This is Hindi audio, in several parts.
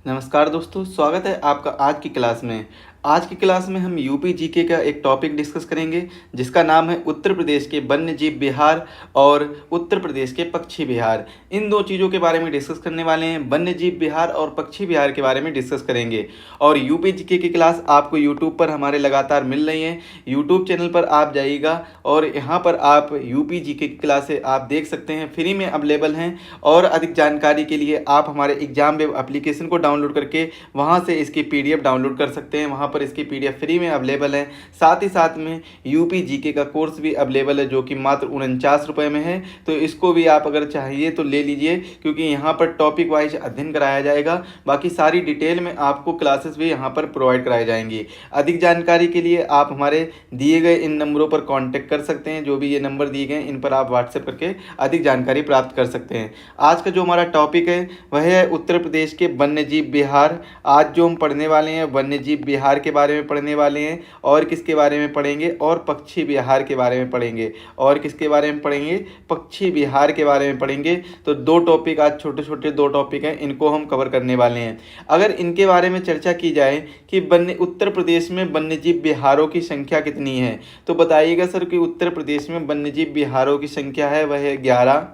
नमस्कार दोस्तों, स्वागत है आपका आज की क्लास में। आज की क्लास में हम यूपी जीके का एक टॉपिक डिस्कस करेंगे जिसका नाम है उत्तर प्रदेश के वन्यजीव विहार और उत्तर प्रदेश के पक्षी विहार। इन दो चीज़ों के बारे में डिस्कस करने वाले हैं। वन्यजीव विहार और पक्षी विहार के बारे में डिस्कस करेंगे। और यूपी जीके की क्लास आपको यूट्यूब पर हमारे लगातार मिल रही हैं। यूट्यूब चैनल पर आप जाइएगा और यहाँ पर आप यूपी जीके की क्लासें आप देख सकते हैं, फ्री में अवेलेबल हैं। और अधिक जानकारी के लिए आप हमारे एग्जाम वेब एप्लीकेशन को डाउनलोड करके वहाँ से इसकी PDF डाउनलोड कर सकते हैं। वहाँ पर इसकी PDF फ्री में अवेलेबल है। साथ ही साथ में यूपी जीके का कोर्स भी अवेलेबल है जो कि मात्र 49 रुपये में है। तो इसको भी आप अगर चाहिए तो ले लीजिए, क्योंकि यहाँ पर टॉपिक वाइज अध्ययन कराया जाएगा। बाकी सारी डिटेल में आपको क्लासेस भी यहाँ पर प्रोवाइड कराई जाएंगी। अधिक जानकारी के लिए आप हमारे दिए गए इन नंबरों पर कॉन्टैक्ट कर सकते हैं। जो भी ये नंबर दिए गए इन पर आप व्हाट्सएप करके अधिक जानकारी प्राप्त कर सकते हैं। आज का जो हमारा टॉपिक है वह है उत्तर प्रदेश के वन्यजीव विहार। आज जो हम पढ़ने वाले हैं वन्यजीव विहार के बारे में पढ़ने वाले हैं। और किसके बारे में पढ़ेंगे? और पक्षी विहार के बारे में पढ़ेंगे। और किसके बारे में पढ़ेंगे? पक्षी विहार के बारे में पढ़ेंगे। तो दो टॉपिक, आज छोटे छोटे दो टॉपिक हैं, इनको हम कवर करने वाले हैं। अगर इनके बारे में चर्चा की जाए कि उत्तर प्रदेश में वन्यजीव विहारों की संख्या कितनी है, तो बताइएगा सर कि उत्तर प्रदेश में वन्यजीव विहारों की संख्या है वह है 11।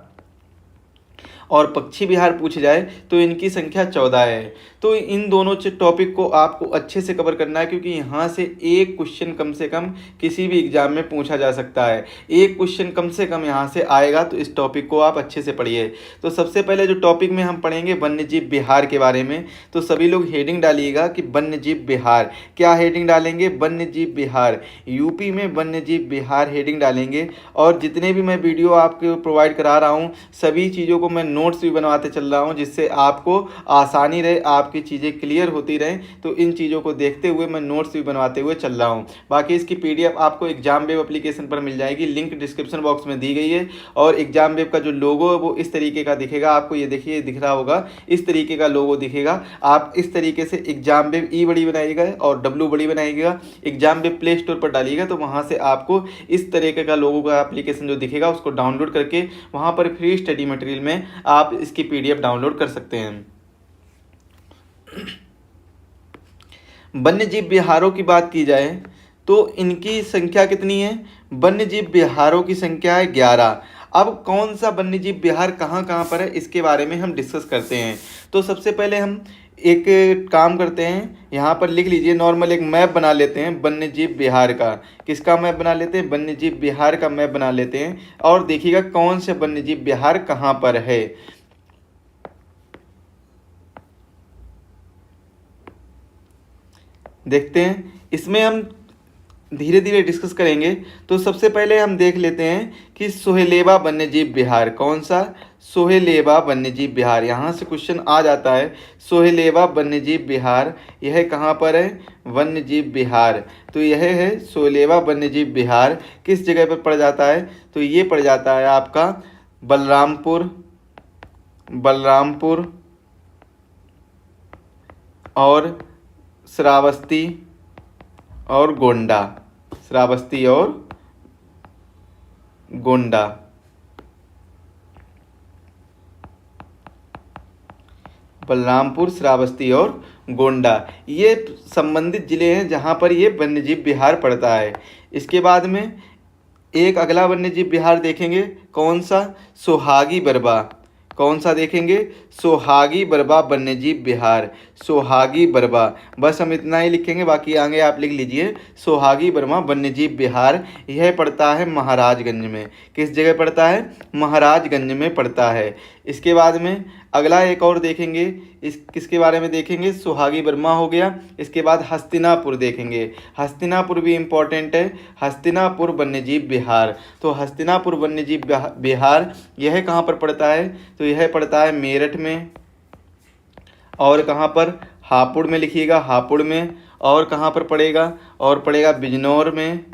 और पक्षी विहार पूछ जाए तो इनकी संख्या 14 है। तो इन दोनों टॉपिक को आपको अच्छे से कवर करना है, क्योंकि यहाँ से एक क्वेश्चन कम से कम किसी भी एग्जाम में पूछा जा सकता है। एक क्वेश्चन कम से कम यहाँ से आएगा, तो इस टॉपिक को आप अच्छे से पढ़िए। तो सबसे पहले जो टॉपिक में हम पढ़ेंगे वन्यजीव विहार के बारे में, तो सभी लोग हेडिंग डालिएगा कि वन्यजीव विहार। क्या हेडिंग डालेंगे? वन्यजीव विहार। यूपी में वन्यजीव विहार हेडिंग डालेंगे। और जितने भी मैं वीडियो आपको प्रोवाइड करा रहा हूँ सभी चीज़ों को मैं नोट्स भी बनवाते चल रहा हूँ, जिससे आपको आसानी रहे, आपकी चीज़ें क्लियर होती रहें। तो इन चीज़ों को देखते हुए मैं नोट्स भी बनवाते हुए चल रहा हूँ। बाकी इसकी PDF आपको एग्जाम वेब एप्लीकेशन पर मिल जाएगी, लिंक डिस्क्रिप्शन बॉक्स में दी गई है। और एग्जाम वेब का जो लोगो है वो इस तरीके का दिखेगा आपको, ये देखिए दिख रहा होगा, इस तरीके का लोगो दिखेगा। आप इस तरीके से एग्जाम वेब ई बड़ी बनाइएगा और W बड़ी बनाइएगा, एग्जाम वेब प्ले स्टोर पर डालिएगा, तो वहाँ से आपको इस तरीके का लोगो का एप्लीकेशन जो दिखेगा उसको डाउनलोड करके वहाँ पर फ्री स्टडी मटेरियल में आप इसकी PDF डाउनलोड कर सकते हैं। वन्यजीव विहारों की बात की जाए तो इनकी संख्या कितनी है? वन्यजीव विहारों की संख्या है 11। अब कौन सा वन्यजीव विहार कहाँ कहाँ पर है इसके बारे में हम डिस्कस करते हैं। तो सबसे पहले हम एक काम करते हैं, यहाँ पर लिख लीजिए, नॉर्मल एक मैप बना लेते हैं वन्यजीव विहार का। किसका मैप बना लेते हैं? वन्यजीव विहार का मैप बना लेते हैं। और देखिएगा कौन से वन्यजीव विहार कहाँ पर है। देखते हैं, इसमें हम धीरे धीरे डिस्कस करेंगे। तो सबसे पहले हम देख लेते हैं कि सोहेलेवा वन्यजीव विहार। कौन सा? सोहेलेवा वन्यजीव विहार। यहाँ से क्वेश्चन आ जाता है। सोहेलेवा वन्यजीव विहार यह कहाँ पर है? वन्यजीव विहार। तो यह है सोहेलेवा वन्यजीव विहार। किस जगह पर पड़ जाता है? तो ये पड़ जाता है आपका बलरामपुर और श्रावस्ती और गोंडा। श्रावस्ती और गोंडा, बलरामपुर, श्रावस्ती और गोंडा, ये संबंधित जिले हैं जहाँ पर ये वन्यजीव विहार पड़ता है। इसके बाद में एक अगला वन्यजीव विहार देखेंगे। कौन सा? सोहागी बरबा। कौन सा देखेंगे? सोहागी बरबा वन्यजीव विहार। सोहागी बरबा, बस हम इतना ही लिखेंगे, बाकी आगे आप लिख लीजिए। सोहागी बरबा वन्यजीव विहार यह पड़ता है महाराजगंज में। किस जगह पड़ता है? महाराजगंज में पड़ता है। इसके बाद में अगला एक और देखेंगे, इस किसके बारे में देखेंगे? सोहागी बर्मा हो गया। इसके बाद हस्तिनापुर देखेंगे। हस्तिनापुर भी इम्पॉर्टेंट है। हस्तिनापुर वन्यजीव विहार। तो हस्तिनापुर वन्यजीव विहार यह कहाँ पर पड़ता है? तो यह पड़ता है मेरठ में। और कहाँ पर? हापुड़ में लिखिएगा, हापुड़ में। और कहाँ पर पड़ेगा? और पड़ेगा बिजनौर में।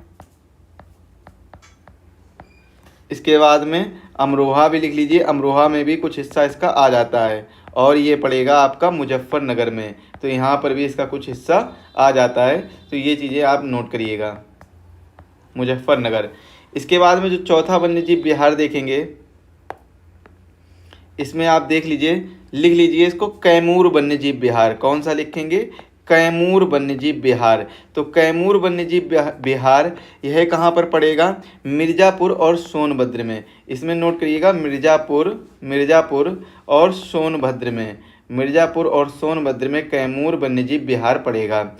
इसके बाद में अमरोहा भी लिख लीजिए, अमरोहा में भी कुछ हिस्सा इसका आ जाता है। और ये पड़ेगा आपका मुजफ्फरनगर में, तो यहाँ पर भी इसका कुछ हिस्सा आ जाता है। तो ये चीज़ें आप नोट करिएगा, मुजफ्फरनगर। इसके बाद में जो चौथा वन्यजीव विहार देखेंगे, इसमें आप देख लीजिए लिख लीजिए इसको, कैमूर वन्यजीव विहार। कौन सा लिखेंगे? कैमूर वन्यजीव विहार। तो कैमूर वन्यजीव विहार यह कहाँ पर पड़ेगा? मिर्ज़ापुर और सोनभद्र में। इसमें नोट करिएगा, मिर्ज़ापुर और सोनभद्र में, मिर्ज़ापुर और सोनभद्र में कैमूर वन्यजीव विहार पड़ेगा।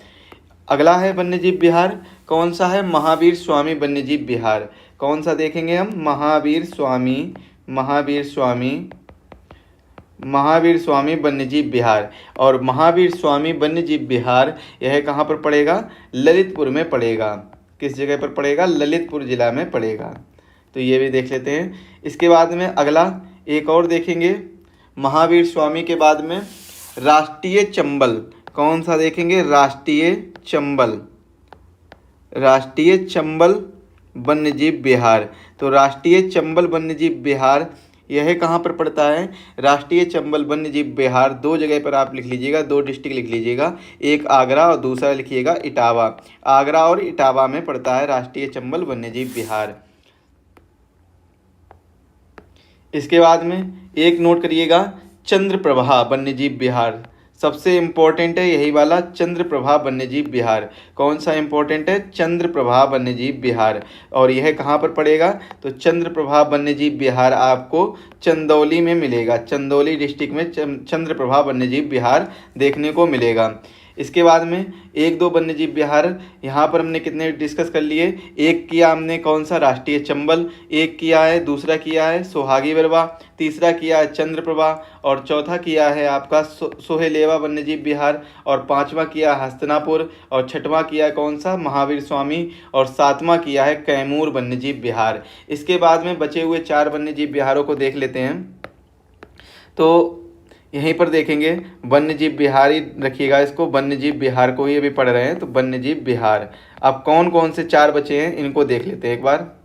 अगला है वन्यजीव विहार, कौन सा है? महावीर स्वामी वन्यजीव विहार। कौन सा देखेंगे हम? महावीर स्वामी वन्यजीव विहार। और महावीर स्वामी वन्यजीव विहार यह कहाँ पर पड़ेगा? ललितपुर में पड़ेगा। किस जगह पर पड़ेगा? ललितपुर जिला में पड़ेगा। तो ये भी देख लेते हैं। इसके बाद में अगला एक और देखेंगे, महावीर स्वामी के बाद में राष्ट्रीय चंबल। कौन सा देखेंगे? राष्ट्रीय चंबल वन्यजीव विहार। तो राष्ट्रीय चंबल वन्यजीव विहार यह कहाँ पर पड़ता है? राष्ट्रीय चंबल वन्यजीव विहार दो जगह पर आप लिख लीजिएगा, दो डिस्ट्रिक्ट लिख लीजिएगा, एक आगरा और दूसरा लिखिएगा इटावा। आगरा और इटावा में पड़ता है राष्ट्रीय चंबल वन्यजीव विहार। इसके बाद में एक नोट करिएगा, चंद्रप्रभा वन्यजीव विहार। सबसे इम्पोर्टेंट है यही वाला, चंद्रप्रभा वन्यजीव विहार। कौन सा इम्पोर्टेंट है? चंद्रप्रभा वन्यजीव विहार। और यह कहाँ पर पड़ेगा? तो चंद्रप्रभा वन्यजीव विहार आपको चंदौली में मिलेगा। चंदौली डिस्ट्रिक्ट में चंद्रप्रभा वन्यजीव विहार देखने को मिलेगा। इसके बाद में एक दो वन्यजीव विहार यहाँ पर हमने कितने डिस्कस कर लिए? एक किया हमने कौन सा? राष्ट्रीय चंबल। एक किया है, दूसरा किया है सोहागी बरवा, तीसरा किया है चंद्रप्रभा, और चौथा किया है आपका सोहेलेवा वन्यजीव विहार, और पांचवा किया हस्तिनापुर, और छठवां किया कौन सा? महावीर स्वामी, और सातवां किया है कैमूर वन्यजीव विहार। इसके बाद में बचे हुए 4 वन्यजीव विहारों को देख लेते हैं। तो यहीं पर देखेंगे वन्यजीव विहार ही रखिएगा इसको, वन्यजीव विहार को ही अभी पढ़ रहे हैं। तो वन्यजीव विहार अब कौन कौन से 4 बचे हैं इनको देख लेते हैं एक बार।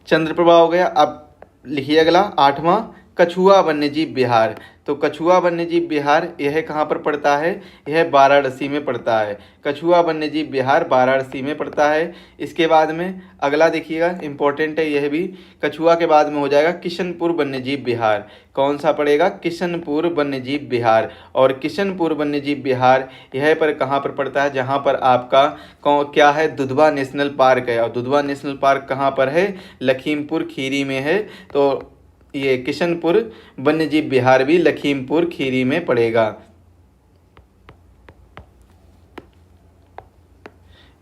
चंद्रप्रभा हो गया। अब लिखिए अगला 8वां, कछुआ वन्यजीव विहार। तो कछुआ वन्यजीव विहार यह कहाँ पर पड़ता है? यह वाराणसी में पड़ता है। कछुआ वन्यजीव विहार वाराणसी में पड़ता है। इसके बाद में अगला देखिएगा, इंपॉर्टेंट है यह भी, कछुआ के बाद में हो जाएगा किशनपुर वन्यजीव विहार। कौन सा पड़ेगा? किशनपुर वन्यजीव विहार। और किशनपुर वन्यजीव विहार यह पर कहाँ पर पड़ता है? जहाँ पर आपका क्या है? दुधवा नेशनल पार्क है। और दुधवा नेशनल पार्क कहाँ पर है? लखीमपुर खीरी में है। तो ये किशनपुर वन्यजीव विहार भी लखीमपुर खीरी में पड़ेगा।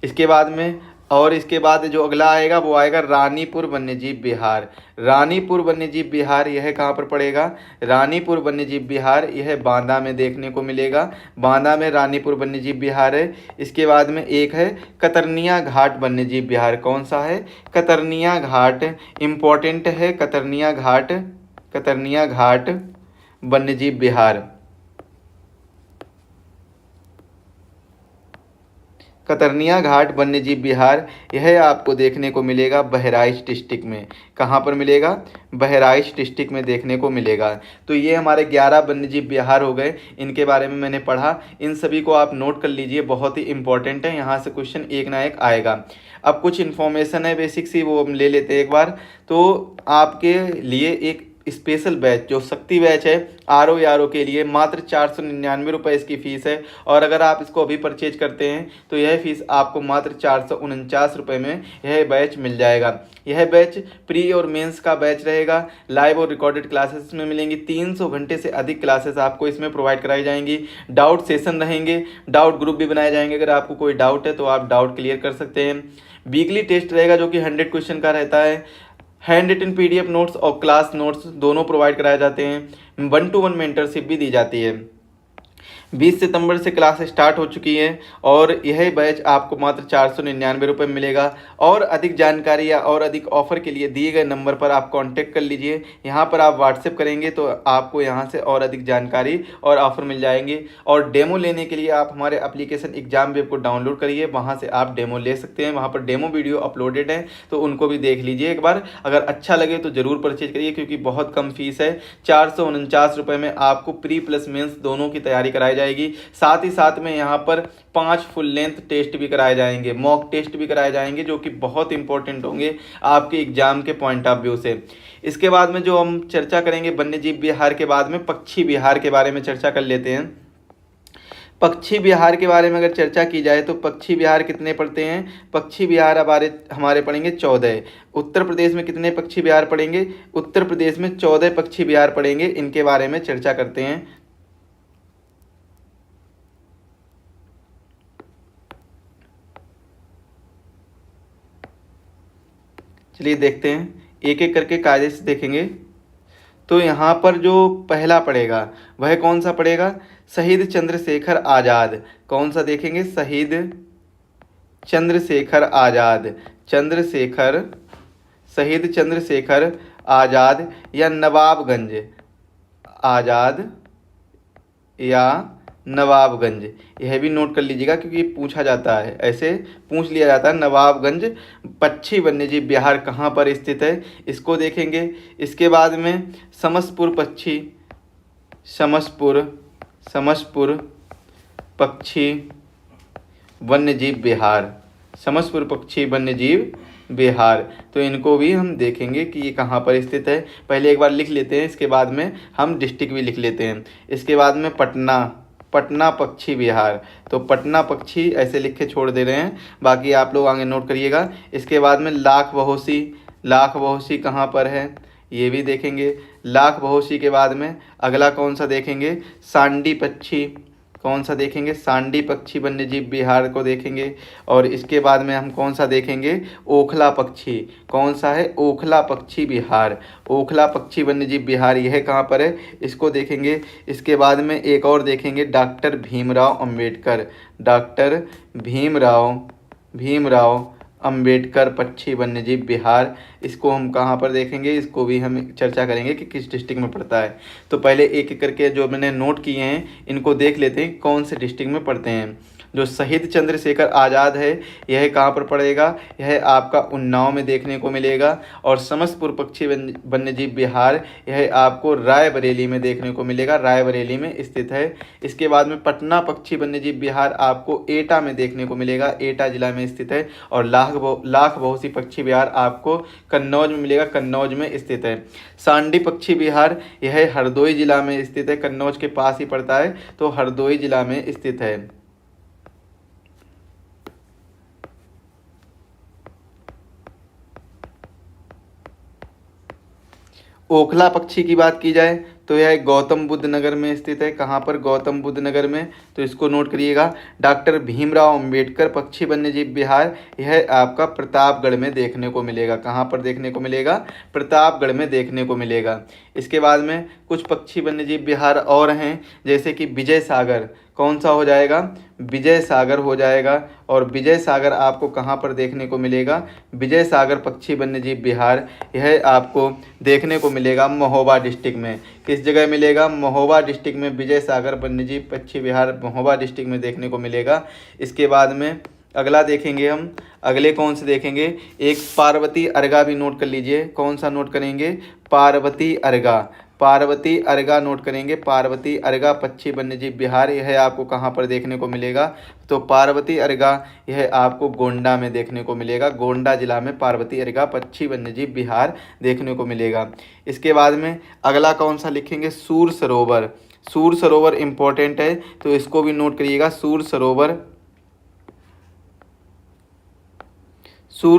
इसके बाद में और इसके बाद जो अगला आएगा वो आएगा रानीपुर वन्यजीव विहार। रानीपुर वन्यजीव विहार यह कहाँ पर पड़ेगा? रानीपुर वन्यजीव विहार यह बांदा में देखने को मिलेगा। बांदा में रानीपुर वन्यजीव विहार है। इसके बाद में एक है कतरनिया घाट वन्यजीव विहार। कौन सा है? कतरनिया घाट, इम्पोर्टेंट है कतरनिया घाट वन्यजीव विहार। कतरनिया घाट वन्यजीव विहार यह आपको देखने को मिलेगा बहराइच डिस्ट्रिक्ट में। कहाँ पर मिलेगा? बहराइच डिस्ट्रिक्ट में देखने को मिलेगा। तो ये हमारे 11 वन्यजीव विहार हो गए, इनके बारे में मैंने पढ़ा। इन सभी को आप नोट कर लीजिए, बहुत ही इंपॉर्टेंट है, यहाँ से क्वेश्चन एक ना एक आएगा। अब कुछ इन्फॉर्मेशन है बेसिक सी, वो हम ले लेते हैं एक बार। तो आपके लिए एक स्पेशल बैच जो शक्ति बैच है RO के लिए मात्र 499 रुपये इसकी फ़ीस है। और अगर आप इसको अभी परचेज करते हैं तो यह फ़ीस आपको मात्र 449 रुपये में यह बैच मिल जाएगा। यह बैच प्री और मेंस का बैच रहेगा। लाइव और रिकॉर्डेड क्लासेस में मिलेंगी। 300 घंटे से अधिक क्लासेस आपको इसमें प्रोवाइड कराई जाएंगी। डाउट सेशन रहेंगे, डाउट ग्रुप भी बनाए जाएंगे। अगर आपको कोई डाउट है तो आप डाउट क्लियर कर सकते हैं। वीकली टेस्ट रहेगा जो कि 100 क्वेश्चन का रहता है। हैंड रिटन PDF नोट्स और क्लास नोट्स दोनों प्रोवाइड कराए जाते हैं। 1-to-1 मेंटरशिप भी दी जाती है। 20 सितंबर से क्लास स्टार्ट हो चुकी है और यह बैच आपको मात्र 499 रुपये में मिलेगा। और अधिक जानकारी या और अधिक ऑफर के लिए दिए गए नंबर पर आप कांटेक्ट कर लीजिए। यहाँ पर आप व्हाट्सएप करेंगे तो आपको यहाँ से और अधिक जानकारी और ऑफर मिल जाएंगे। और डेमो लेने के लिए आप हमारे एप्लीकेशन एग्जाम वेब को डाउनलोड करिए, वहाँ से आप डेमो ले सकते हैं। वहाँ पर डेमो वीडियो अपलोडेड है तो उनको भी देख लीजिए एक बार। अगर अच्छा लगे तो ज़रूर परचेज करिए क्योंकि बहुत कम फीस है। 449 रुपये में आपको प्री प्लस मेंस दोनों की तैयारी कराई जाएगी। साथ ही साथ में यहाँ पर 5 फुल लेंथ टेस्ट भी कराए जाएंगे, मॉक टेस्ट भी कराए जाएंगे, जो कि बहुत इंपॉर्टेंट होंगे आपके एग्जाम के पॉइंट ऑफ व्यू से। इसके बाद में जो हम चर्चा करेंगे वन्य जीव विहार के बाद में पक्षी विहार के बारे में चर्चा कर लेते हैं। पक्षी विहार के बारे में अगर चर्चा की जाए तो पक्षी विहार कितने पड़ते हैं? पक्षी विहार हमारे पड़ेंगे 14। उत्तर प्रदेश में कितने पक्षी विहार पड़ेंगे? उत्तर प्रदेश में 14 पक्षी विहार पड़ेंगे। इनके बारे में चर्चा करते हैं। चलिए देखते हैं, एक एक करके कायदे से देखेंगे। तो यहाँ पर जो पहला पड़ेगा वह कौन सा पड़ेगा? शहीद चंद्रशेखर आज़ाद। कौन सा देखेंगे? शहीद चंद्रशेखर आज़ाद। शहीद चंद्रशेखर आज़ाद या नवाबगंज आज़ाद या नवाबगंज, यह भी नोट कर लीजिएगा क्योंकि ये पूछा जाता है, ऐसे पूछ लिया जाता है। नवाबगंज पक्षी वन्यजीव विहार कहाँ पर स्थित है, इसको देखेंगे। इसके बाद में समसपुर पक्षी वन्यजीव विहार, समसपुर पक्षी वन्यजीव विहार, तो इनको भी हम देखेंगे कि ये कहाँ पर स्थित है। पहले एक बार लिख लेते हैं, इसके बाद में हम डिस्ट्रिक्ट भी लिख लेते हैं। इसके बाद में पटना पक्षी विहार, तो पटना पक्षी ऐसे लिख के छोड़ दे रहे हैं, बाकी आप लोग आगे नोट करिएगा। इसके बाद में लाख बहोसी कहाँ पर है, ये भी देखेंगे। लाख बहोसी के बाद में अगला कौन सा देखेंगे? सांडी पक्षी। कौन सा देखेंगे? सांडी पक्षी वन्यजीव विहार को देखेंगे। और इसके बाद में हम कौन सा देखेंगे? ओखला पक्षी। कौन सा है? ओखला पक्षी विहार। ओखला पक्षी वन्यजीव विहार यह कहाँ पर है, इसको देखेंगे। इसके बाद में एक और देखेंगे, डॉक्टर भीमराव अंबेडकर पक्षी वन्यजीव विहार। इसको हम कहाँ पर देखेंगे, इसको भी हम चर्चा करेंगे कि किस डिस्ट्रिक्ट में पड़ता है। तो पहले एक एक करके जो मैंने नोट किए हैं इनको देख लेते हैं कौन से डिस्ट्रिक्ट में पड़ते हैं। जो शहीद चंद्रशेखर आज़ाद है यह कहाँ पर पड़ेगा? यह आपका उन्नाव में देखने को मिलेगा। और समसपुर पक्षी वन्यजीव विहार यह आपको रायबरेली में देखने को मिलेगा, रायबरेली में स्थित है। इसके बाद में पटना पक्षी वन्यजीव विहार आपको एटा में देखने को मिलेगा, एटा जिला में स्थित है। और लाख बहोसी पक्षी विहार आपको कन्नौज में मिलेगा, कन्नौज में स्थित है। सांडी पक्षी विहार यह हरदोई जिला में स्थित है, कन्नौज के पास ही पड़ता है, तो हरदोई जिला में स्थित है। ओखला पक्षी की बात की जाए तो यह गौतम बुद्ध नगर में स्थित है। कहाँ पर? गौतम बुद्ध नगर में, तो इसको नोट करिएगा। डॉक्टर भीमराव अंबेडकर पक्षी वन्यजीव विहार यह आपका प्रतापगढ़ में देखने को मिलेगा। कहाँ पर देखने को मिलेगा? प्रतापगढ़ में देखने को मिलेगा। इसके बाद में कुछ पक्षी वन्यजीव विहार और हैं, जैसे कि विजय सागर। कौन सा हो जाएगा? विजय सागर हो जाएगा। और विजय सागर आपको कहाँ पर देखने को मिलेगा? विजय सागर पक्षी वन्यजीव विहार यह आपको देखने को मिलेगा महोबा डिस्ट्रिक्ट में। किस जगह मिलेगा? महोबा डिस्ट्रिक्ट में विजय सागर वन्यजीव पक्षी विहार महोबा डिस्ट्रिक्ट में देखने को मिलेगा। इसके बाद में अगला देखेंगे हम, अगले कौन से देखेंगे? एक पार्वती अर्गा भी नोट कर लीजिए। कौन सा नोट करेंगे? पार्वती अर्गा नोट करेंगे। पार्वती अर्गा पक्षी वन्यजीव विहार यह आपको कहाँ पर देखने को मिलेगा? तो पार्वती अर्गा यह आपको गोंडा में देखने को मिलेगा, गोंडा जिला में पार्वती अर्गा पक्षी वन्यजीव विहार देखने को मिलेगा। इसके बाद में अगला कौन सा लिखेंगे? सूर सरोवर इम्पोर्टेंट है, तो इसको भी नोट करिएगा। सूर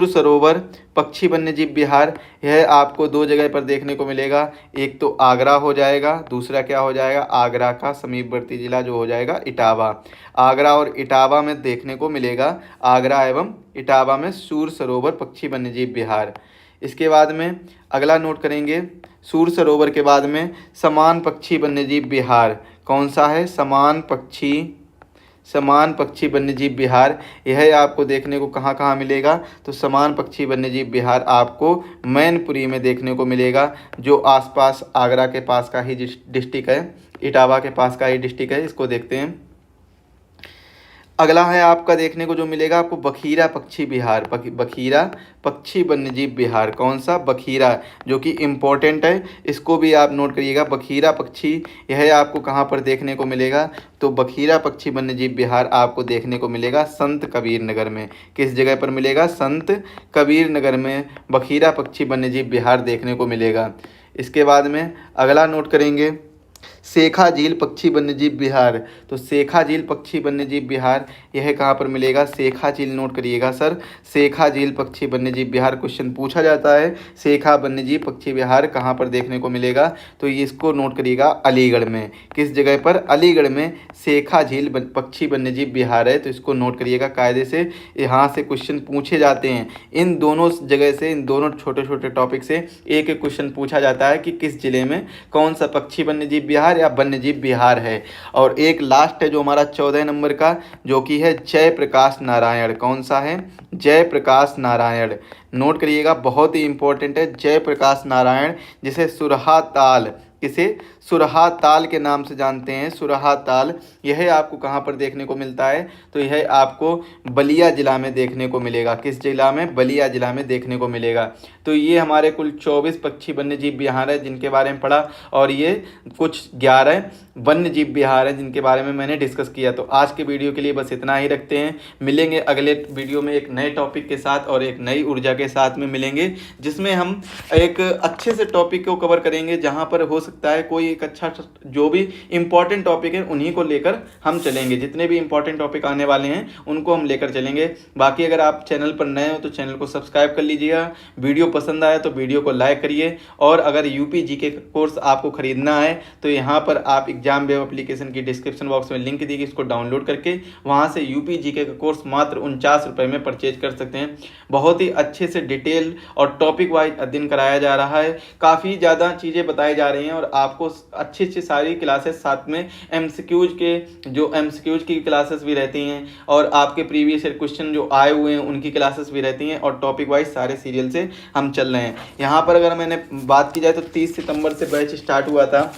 सरोवर पक्षी वन्यजीव विहार यह आपको 2 जगह पर देखने को मिलेगा। एक तो आगरा हो जाएगा, दूसरा क्या हो जाएगा? आगरा का समीपवर्ती जिला जो हो जाएगा इटावा। आगरा और इटावा में देखने को मिलेगा, आगरा एवं इटावा में सूर सरोवर पक्षी वन्यजीव विहार। इसके बाद में अगला नोट करेंगे, सूर सरोवर के बाद में समान पक्षी वन्यजीव विहार। कौन सा है? समान पक्षी वन्यजीव विहार यह आपको देखने को कहाँ कहाँ मिलेगा? तो समान पक्षी वन्यजीव विहार आपको मैनपुरी में देखने को मिलेगा, जो आसपास आगरा के पास का ही डिस्ट्रिक्ट है, इटावा के पास का ही डिस्ट्रिक्ट है। इसको देखते हैं। अगला है आपका देखने को जो मिलेगा आपको बखीरा पक्षी विहार, बखीरा पक्षी वन्यजीव विहार। कौन सा? बखीरा, जो कि इम्पोर्टेंट है, इसको भी आप नोट करिएगा। बखीरा पक्षी यह आपको कहाँ पर देखने को मिलेगा? तो बखीरा पक्षी वन्यजीव विहार आपको देखने को मिलेगा संत कबीर नगर में। किस जगह पर मिलेगा? संत कबीर नगर में बखीरा पक्षी वन्यजीव विहार देखने को मिलेगा। इसके बाद में अगला नोट करेंगे सेखा झील पक्षी वन्यजीव विहार। तो सेखा झील पक्षी वन्यजीव विहार यह कहाँ पर मिलेगा? सेखा झील नोट करिएगा सर, सेखा झील पक्षी वन्यजीव विहार क्वेश्चन पूछा जाता है। सेखा वन्यजीव पक्षी विहार कहाँ पर देखने को मिलेगा? तो ये इसको नोट करिएगा अलीगढ़ में। किस जगह पर? अलीगढ़ में सेखा झील पक्षी वन्यजीव विहार है, तो इसको नोट करिएगा कायदे से, यहाँ से क्वेश्चन पूछे जाते हैं। इन दोनों जगह से, इन दोनों छोटे छोटे टॉपिक से एक एक क्वेश्चन पूछा जाता है कि किस जिले में कौन सा पक्षी वन्यजीव विहार या वन्यजीव विहार है। और एक लास्ट है जो हमारा 14 नंबर का, जो कि है जयप्रकाश नारायण। कौन सा है? जयप्रकाश नारायण। नोट करिएगा, बहुत ही इंपॉर्टेंट है जयप्रकाश नारायण, जिसे सुरहा ताल, किसे? सुरहा ताल के नाम से जानते हैं। सुरहा ताल यह आपको कहाँ पर देखने को मिलता है? तो यह आपको बलिया जिला में देखने को मिलेगा। किस जिला में? बलिया जिला में देखने को मिलेगा। तो ये हमारे कुल 24 पक्षी वन्यजीव विहार है जिनके बारे में पढ़ा, और ये कुछ 11 वन्यजीव विहार है जिनके बारे में मैंने डिस्कस किया। तो आज के वीडियो के लिए बस इतना ही रखते हैं। मिलेंगे अगले वीडियो में एक नए टॉपिक के साथ और एक नई ऊर्जा के साथ में मिलेंगे, जिसमें हम एक अच्छे से टॉपिक को कवर करेंगे, जहाँ पर हो सकता है कोई एक अच्छा जो भी इंपॉर्टेंट टॉपिक है उन्हीं को लेकर हम चलेंगे। जितने भी इंपॉर्टेंट टॉपिक आने वाले हैं उनको हम लेकर चलेंगे। बाकी अगर आप चैनल पर नए हो तो चैनल को सब्सक्राइब कर लीजिएगा। वीडियो पसंद आया तो वीडियो को लाइक करिए। और अगर यूपी जीके का कोर्स आपको खरीदना है तो यहाँ पर आप एग्जाम वेब एप्लीकेशन की डिस्क्रिप्शन बॉक्स में लिंक दी गई, इसको डाउनलोड करके वहाँ से यूपी जीके का कोर्स मात्र 49 रुपये में परचेज कर सकते हैं। बहुत ही अच्छे से डिटेल और टॉपिक वाइज अध्ययन कराया जा रहा है। काफ़ी ज़्यादा चीज़ें बताई जा रही हैं और आपको अच्छी अच्छी सारी क्लासेस, साथ में एमसीक्यूज की क्लासेस भी रहती हैं, और आपके प्रीवियस ईयर क्वेश्चन जो आए हुए हैं उनकी क्लासेस भी रहती हैं, और टॉपिक वाइज सारे सीरियल से हम चल रहे हैं। यहाँ पर अगर मैंने बात की जाए तो 30 सितंबर से बैच स्टार्ट हुआ था,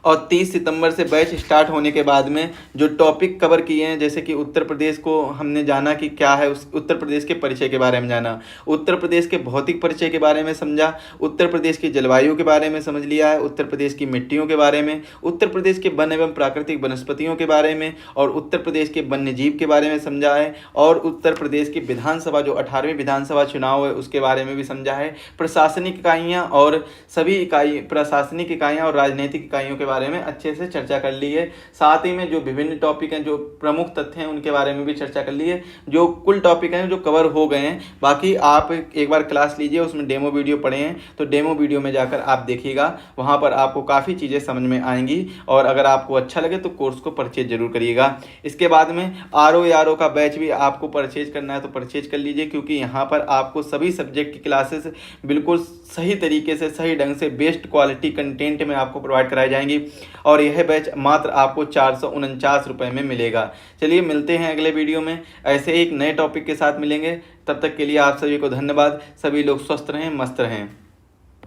और 30 सितंबर से बैच स्टार्ट होने के बाद में जो टॉपिक कवर किए हैं, जैसे कि उत्तर प्रदेश को हमने जाना कि क्या है, उस उत्तर प्रदेश के परिचय के बारे में जाना, उत्तर प्रदेश के भौतिक परिचय के बारे में समझा, उत्तर प्रदेश की जलवायु के बारे में समझ लिया है, उत्तर प्रदेश की मिट्टियों के बारे में, उत्तर प्रदेश के वन एवं प्राकृतिक वनस्पतियों के बारे में, और उत्तर प्रदेश के वन्यजीव के बारे में समझा है, और उत्तर प्रदेश की विधानसभा जो 18वीं विधानसभा चुनाव है उसके बारे में भी समझा है, प्रशासनिक इकाइयाँ और सभी प्रशासनिक इकाइयाँ और राजनीतिक इकाइयों के बारे में अच्छे से चर्चा कर ली है। साथ ही में जो विभिन्न टॉपिक हैं, जो प्रमुख तथ्य हैं, उनके बारे में भी चर्चा कर ली है। जो कुल टॉपिक हैं जो कवर हो गए हैं, बाकी आप एक बार क्लास लीजिए, उसमें डेमो वीडियो पढ़े हैं तो डेमो वीडियो में जाकर आप देखिएगा, वहाँ पर आपको काफ़ी चीज़ें समझ में आएंगी। और अगर आपको अच्छा लगे तो कोर्स को परचेज जरूर करिएगा। इसके बाद में RO का बैच भी आपको परचेज करना है तो परचेज कर लीजिए, क्योंकि यहाँ पर आपको सभी सब्जेक्ट की क्लासेस बिल्कुल सही तरीके से, सही ढंग से, बेस्ट क्वालिटी कंटेंट में आपको प्रोवाइड कराई जाएंगी, और यह बैच मात्र आपको 449 रुपये में मिलेगा। चलिए मिलते हैं अगले वीडियो में, ऐसे ही एक नए टॉपिक के साथ मिलेंगे। तब तक के लिए आप सभी को धन्यवाद। सभी लोग स्वस्थ रहें, मस्त रहें।